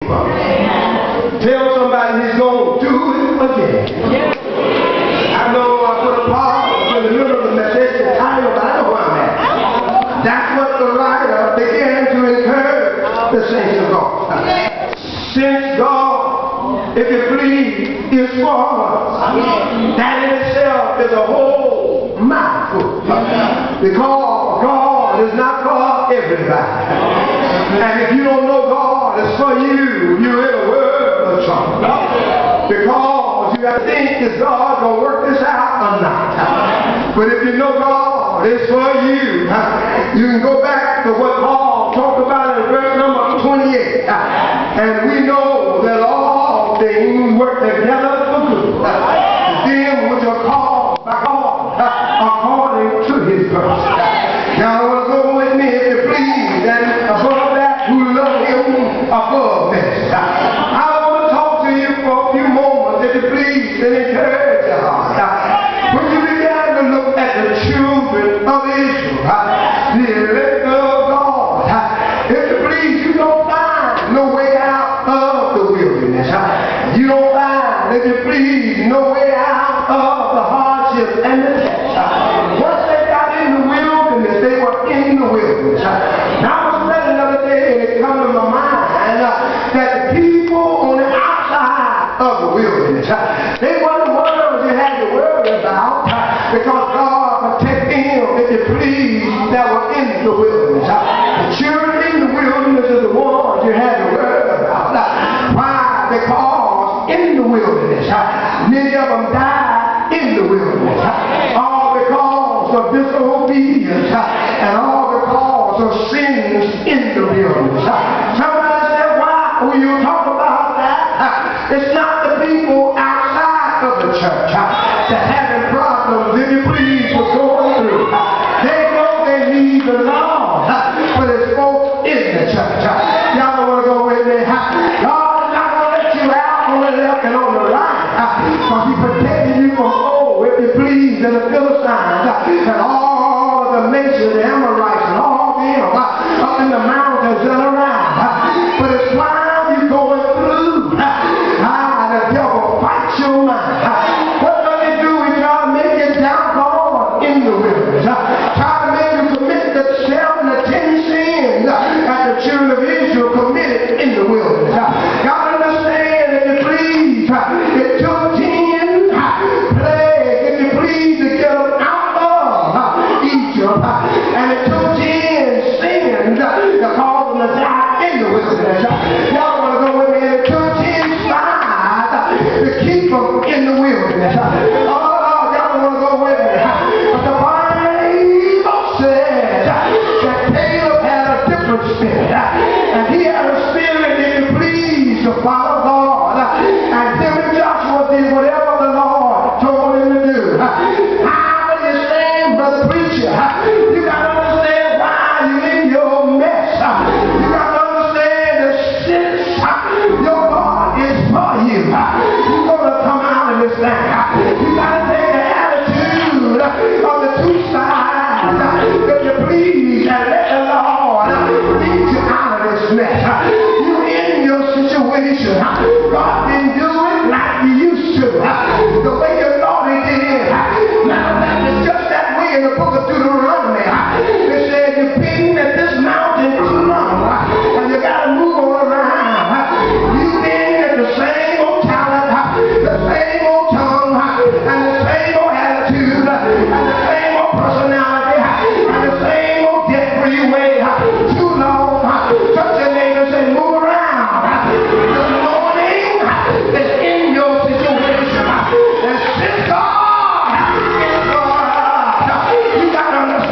Tell somebody he's going to do it again. I know I put a pause in the middle of the message and title, but I know where I'm at. That's what the writer began to encourage the saints of God. Since God, if you please, is for us, that in itself is a whole mouthful. Because God is not for everybody. And if you don't know God is for you, you're in a world of trouble. Because you have to think, is God going to work this out or not? But if you know God is for you, you can go back to what Paul talked about in verse number 28. And we know that all things work together for good. Them which are called by God according to his purpose. Now I want to go with me, if you please, and above that, who love him above this. I want to talk to you for a few moments, if you please, and encourage your heart. When you began to look at the children of Israel, the elect of God, if you please, you don't find no way out of the wilderness. You don't find, if you please, no way out of the hardship and the test. Once they got in the wilderness, they were in the wilderness. Now I was reading the other day, and it come to my mind that the people on the outside of the wilderness, they weren't the ones you had to worry about, because God protected them, if you please, that were in the wilderness. The children in the wilderness are the ones you had to worry about. Why? Because in the wilderness, many of them died in the wilderness. All because of disobedience and all because of sins in the wilderness. Somebody said, why will you talk about that? It's not the people outside of the church that having problems, if you please, what's going through. They know they need the Lord, but it's folks in the church. Y'all want to go with me? God is not going to let you out on the left and on the right, because he protected you from if you please, and the Philistines, and all of the nations, the Amorites, and all them up in the mountains and around. But it's while you're going through, the devil fights your mind. What does he do? He try to make you downfall in the wilderness. Try to make you commit the 7 or 10 sins that the children of Israel committed in the wilderness. God understand, if you please, it took 10 plagues to get them out of Egypt, and it took 10 sins to cause them to die in the wilderness. Y'all want to go with me? And it took 10 spies to keep them in the wilderness. Oh, y'all want to go with me? But the Bible says that Caleb had a different spirit, and he had a spirit, if you please, to follow God, and him and Joshua did whatever the Lord told him to do. How do you stand, brother preacher? You got to understand why you're in your mess. You got to understand that since your God is for you, you're going to come out of this thing. You got to take the attitude of the two sides, if you please, and let the Lord lead you out of this mess. You're in your situation. God didn't do it like you used to, the way you thought he did. Now that's just that way in the book of Deuteronomy. It said you've been at this mountain too long, and you got to move on around. You've been at the same old talent, the same old tongue, and the same old attitude, and the same old personality, and the same old debt-free way too long. Touch your neighbor and say, move around. The morning is in your situation. And since God is for us, you got to understand.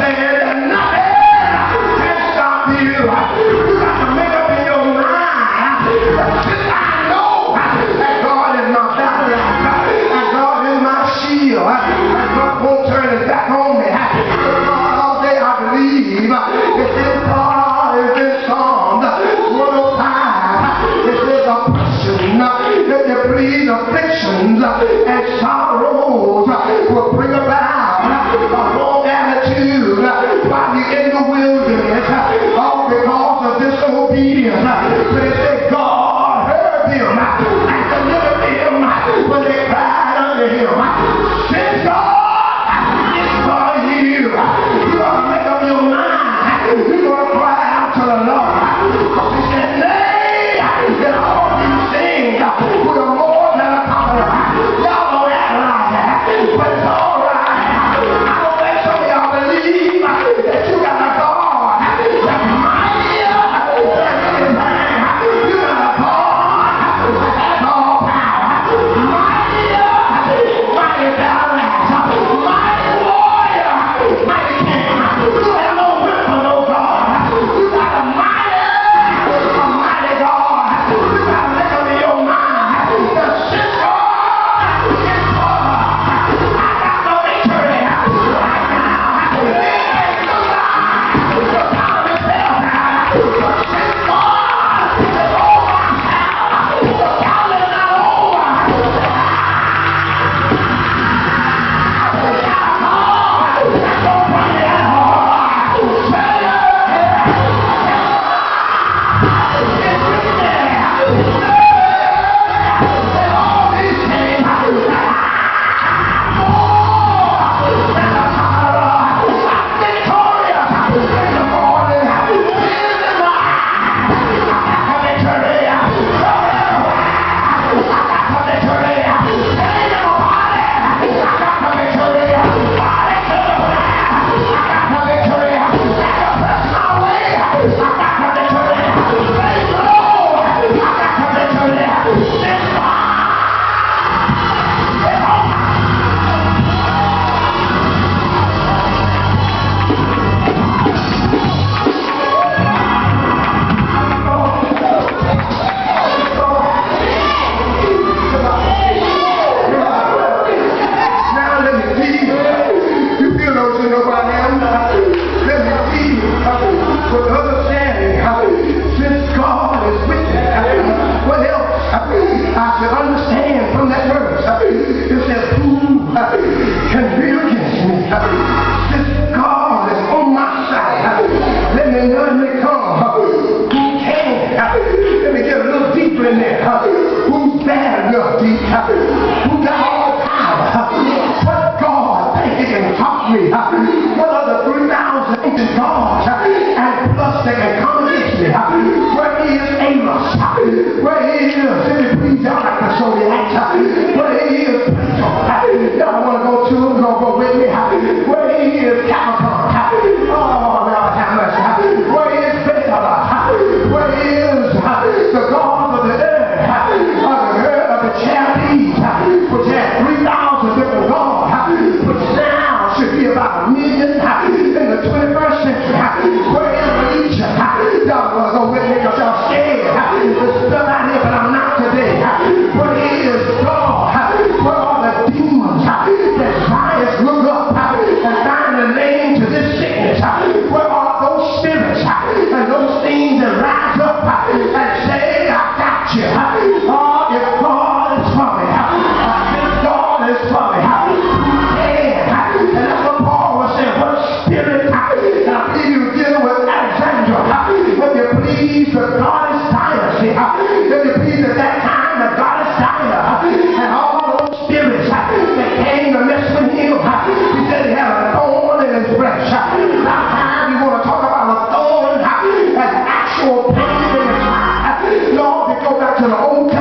own